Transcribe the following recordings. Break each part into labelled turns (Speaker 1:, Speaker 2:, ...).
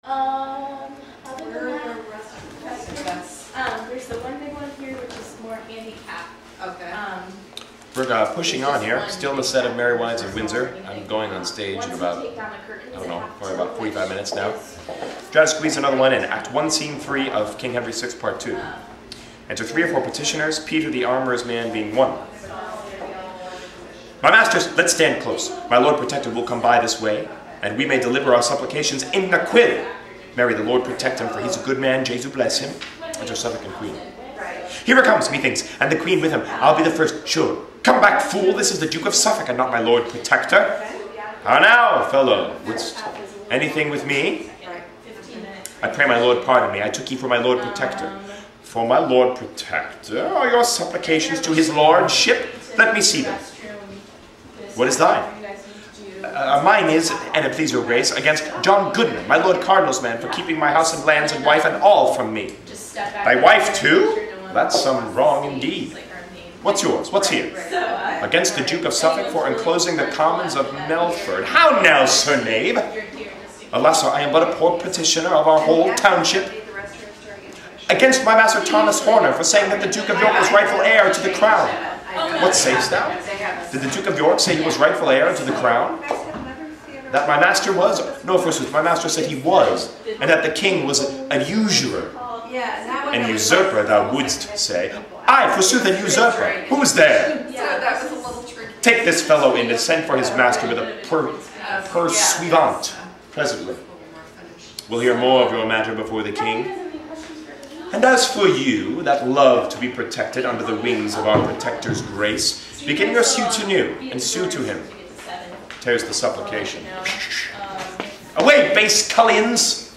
Speaker 1: Other than that, there's the one big one here, which is more handicap.
Speaker 2: Okay.
Speaker 3: We're pushing on here, still in the set of Merry Wives of Windsor. I'm going on stage in about, I don't know, probably about 45 minutes now. Try to squeeze another one in. Act 1, Scene 3 of King Henry VI, Part 2. Enter 3 or 4 petitioners, Peter the armourer's man being one. My masters, let's stand close. My Lord Protector will come by this way, and we may deliver our supplications in the quill. Mary, the Lord protect him, for he's a good man, Jesu bless him. Enter Suffolk and Queen. Here it comes, methinks, and the Queen with him. I'll be the first, sure. Come back, fool, this is the Duke of Suffolk, and not my Lord Protector. How now, fellow, wouldst anything with me? I pray my Lord pardon me, I took ye for my Lord Protector. For my Lord Protector, are your supplications to his lordship? Let me see them. What is thine? Mine is, and it please your grace, against John Goodman, my Lord Cardinal's man, for keeping my house and lands and wife and all from me. Thy wife too? That's some wrong indeed. What's yours? What's here? Against the Duke of Suffolk for enclosing the commons of Melford. How now, sir knave? Alas, sir, I am but a poor petitioner of our whole township. Against my master Thomas Horner for saying that the Duke of York was rightful heir to the crown. What sayest thou? Did the Duke of York say he was rightful heir to the crown? That my master was? No, forsooth, my master said he was, and that the king was a usurer. An usurper, thou wouldst say. Aye, forsooth, an usurper. Who's there? Take this fellow in and send for his master with a pursuivant presently. We'll hear more of your matter before the king. And as for you, that love to be protected under the wings of our Protector's grace, begin your suit anew, and sue to him. Tears the supplication. Away, base cullions!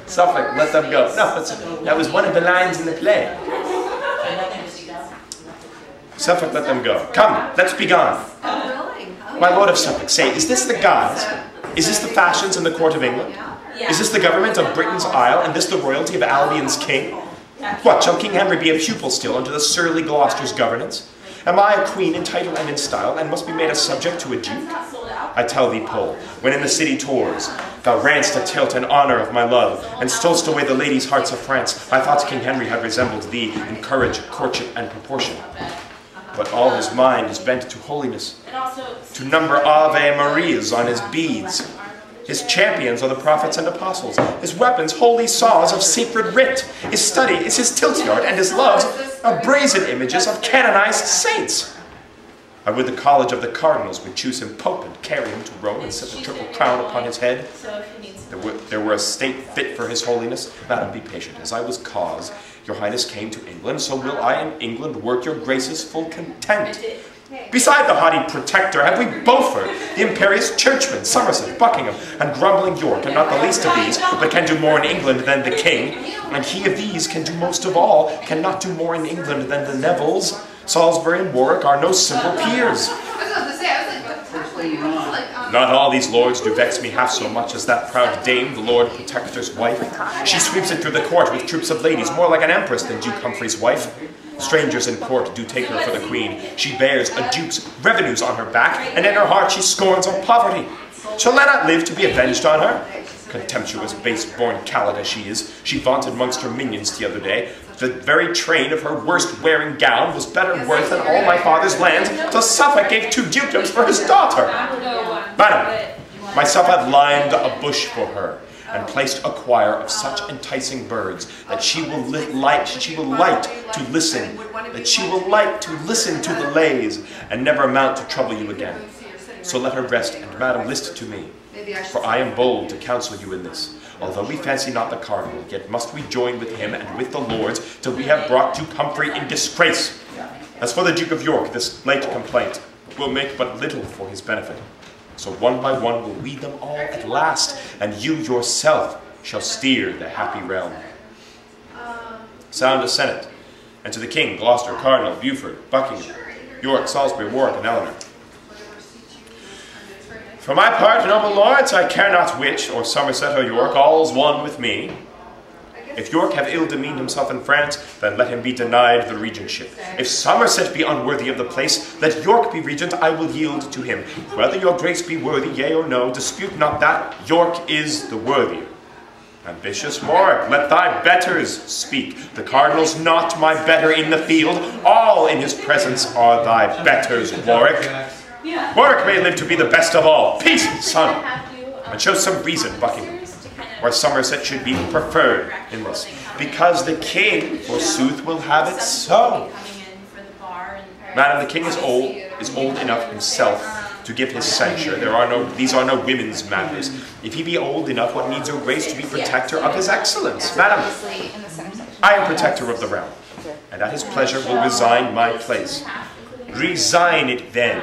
Speaker 3: Suffolk, let them go. No, that was one of the lines in the play. Suffolk, let them go. Come, let's be gone. My Lord of Suffolk, say, is this the guise? Is this the fashions in the court of England? Is this the government of Britain's Isle, and this the royalty of Albion's king? What, shall King Henry be a pupil still under the surly Gloucester's governance? Am I a queen in title and in style, and must be made a subject to a duke? I tell thee, Pole, when in the city tours, thou ranst a tilt in honour of my love, and stolest away the ladies' hearts of France, I thought King Henry had resembled thee in courage, courtship, and proportion. But all his mind is bent to holiness, to number Ave Marias on his beads. His champions are the prophets and apostles, his weapons holy saws of sacred writ. His study is his tilt-yard, and his loves are brazen images of canonized saints. I would the college of the cardinals would choose him pope and carry him to Rome and set the triple crown upon his head. There were a state fit for his holiness. Madam, be patient. As I was cause, your highness came to England, so will I in England work your grace's full content. Beside the haughty Protector have we Beaufort, the imperious churchman, Somerset, Buckingham, and grumbling York, and not the least of these, but can do more in England than the king. And he of these can do most of all, cannot do more in England than the Nevilles. Salisbury and Warwick are no simple peers. Not all these lords do vex me half so much as that proud dame, the Lord Protector's wife. She sweeps it through the court with troops of ladies, more like an empress than Duke Humphrey's wife. Strangers in court do take her for the queen. She bears a duke's revenues on her back, and in her heart she scorns of poverty. Shall I not live to be avenged on her? Contemptuous, base-born callot as she is, she vaunted amongst her minions the other day. The very train of her worst-wearing gown was better worth than all my father's lands, till Suffolk gave 2 dukedoms for his daughter. Madam, myself have limed a bush for her, and placed a choir of such enticing birds that she will like to listen to the lays, and never amount to trouble you again. So let her rest, and madam, list to me, for I am bold to counsel you in this. Although we fancy not the cardinal, yet must we join with him and with the lords till we have brought Duke Humphrey in disgrace. As for the Duke of York, this late complaint will make but little for his benefit. So one by one we'll weed them all at last, and you yourself shall steer the happy realm. Sound a senate, and to the king, Gloucester, Cardinal, Beaufort, Buckingham, York, Salisbury, Warwick, and Eleanor. For my part, noble lords, I care not which, or Somerset or York, all's one with me. If York have ill demeaned himself in France, then let him be denied the regentship. If Somerset be unworthy of the place, let York be regent, I will yield to him. Whether your grace be worthy, yea or no, dispute not that, York is the worthier. Ambitious Warwick, let thy betters speak. The cardinal's not my better in the field. All in his presence are thy betters, Warwick. Warwick may live to be the best of all. Peace, son! And show some reason, Buckingham, why Somerset should be preferred in this. Because the king, forsooth, will have it so. Madam, the king is old enough himself to give his censure. These are no women's matters. If he be old enough, what needs your grace to be protector of his excellence? Madam, I am protector of the realm, and at his pleasure will resign my place. Resign it then,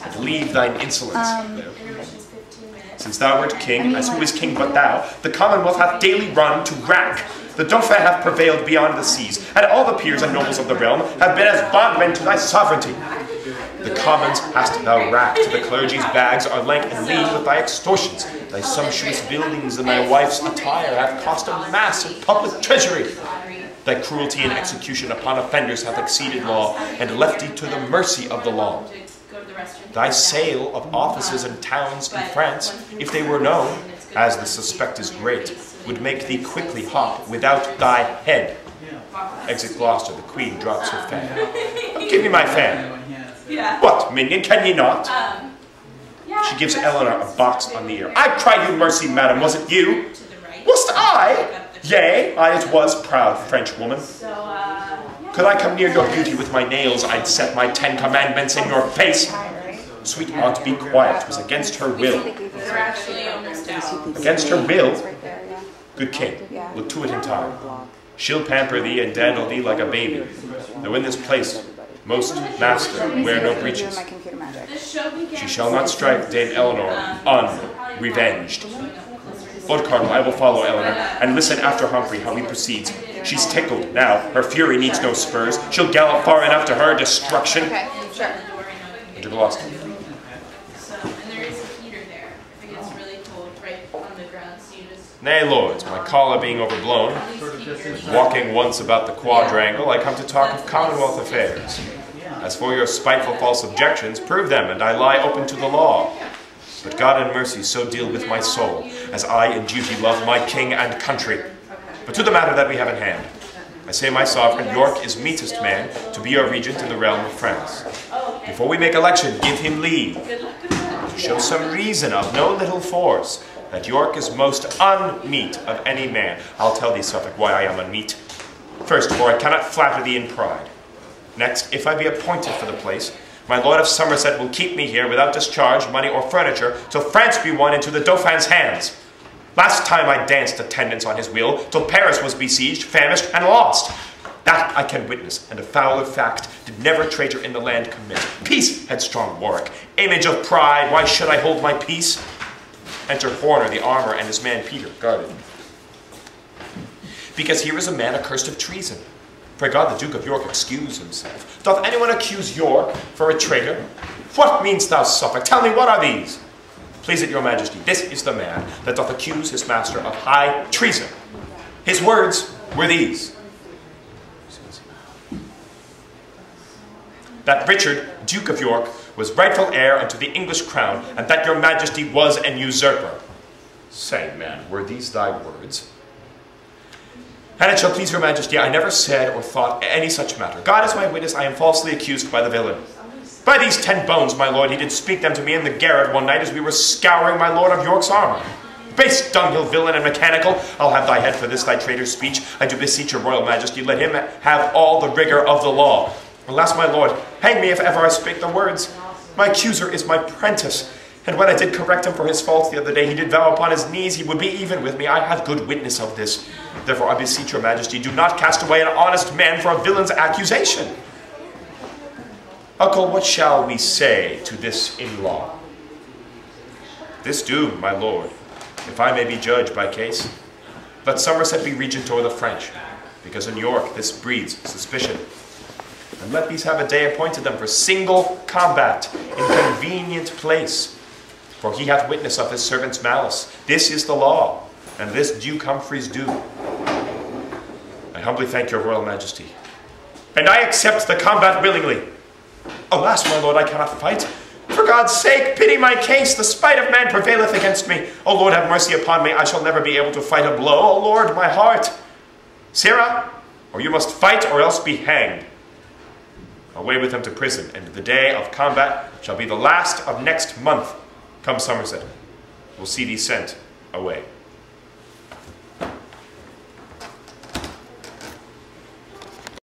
Speaker 3: and leave thine insolence. Since thou art king, as who is king but thou, the commonwealth hath daily run to rack. The Dauphin hath prevailed beyond the seas, and all the peers and nobles of the realm have been as bondmen to thy sovereignty. The commons hast thou racked, the clergy's bags are lank and lean with thy extortions. Thy sumptuous buildings and thy wife's attire have cost a mass of public treasury. Thy cruelty and execution upon offenders hath exceeded law, and left thee to the mercy of the law. Thy sale of offices and towns in France, if they were known, as the suspect is great, would make thee quickly hop without thy head. Exit Gloucester, the queen drops her fan. Give me my fan. What, minion, can ye not? She gives Eleanor a box on the ear. I cry you mercy, madam, was it you? Was't I? Yea, I it was, proud French woman. Could I come near your beauty with my nails, I'd set my 10 commandments in your face. Sweet aunt, be quiet, 'twas against her will. Against her will? Good king, look to it in time. She'll pamper thee and dandle thee like a baby. Though in this place, most master, wear no breeches. She shall not strike Dame Eleanor unrevenged. Lord Cardinal, I will follow Eleanor, and listen after Humphrey how he proceeds. She's tickled now, her fury needs no spurs. She'll gallop far enough to her destruction.
Speaker 2: Okay, sure.
Speaker 3: Into Gloucester. Nay, lords, my collar being overblown, walking once about the quadrangle, I come to talk of Commonwealth affairs. As for your spiteful false objections, prove them, and I lie open to the law. But God in mercy so deal with my soul, as I in duty love my king and country. But to the matter that we have in hand. I say, my sovereign, York is meetest man to be our regent in the realm of France. Before we make election, give him leave, to show some reason of no little force, that York is most unmeet of any man. I'll tell thee, Suffolk, why I am unmeet. First, for I cannot flatter thee in pride. Next, if I be appointed for the place, my lord of Somerset will keep me here without discharge, money, or furniture, till France be won into the Dauphin's hands. Last time I danced attendance on his will, till Paris was besieged, famished, and lost. That I can witness, and a fouler fact did never traitor in the land commit. Peace, headstrong Warwick, image of pride, why should I hold my peace? Enter Horner, the armor, and his man Peter, guarded. Because here is a man accursed of treason. Pray God the Duke of York excuse himself. Doth anyone accuse York for a traitor? What mean'st thou, Suffolk? Tell me, what are these? Please it your majesty, this is the man that doth accuse his master of high treason. His words were these. That Richard, Duke of York, was rightful heir unto the English crown, and that your majesty was an usurper. Say, man, were these thy words? And it shall please your majesty, I never said or thought any such matter. God is my witness, I am falsely accused by the villain. By these 10 bones, my lord, he did speak them to me in the garret one night as we were scouring my lord of York's armor. Base dunghill villain and mechanical, I'll have thy head for this thy traitor's speech. I do beseech your royal majesty, let him have all the rigor of the law. Alas, my lord, hang me if ever I spake the words. My accuser is my prentice, and when I did correct him for his faults the other day, he did vow upon his knees he would be even with me. I have good witness of this. Therefore I beseech your majesty, do not cast away an honest man for a villain's accusation. Uncle, what shall we say to this in law? This doom, my lord, if I may be judged by case, let Somerset be regent o'er the French, because in York this breeds suspicion. And let these have a day appointed them for single combat in convenient place. For he hath witness of his servant's malice. This is the law, and this Duke Humphrey's due. humbly thank your royal majesty. And I accept the combat willingly. Alas, my lord, I cannot fight. For God's sake, pity my case. The spite of man prevaileth against me. O Lord, have mercy upon me. I shall never be able to fight a blow. O Lord, my heart. Sirrah, or you must fight or else be hanged. Away with him to prison, and the day of combat shall be the last of next month. Come Somerset, we'll see thee sent away.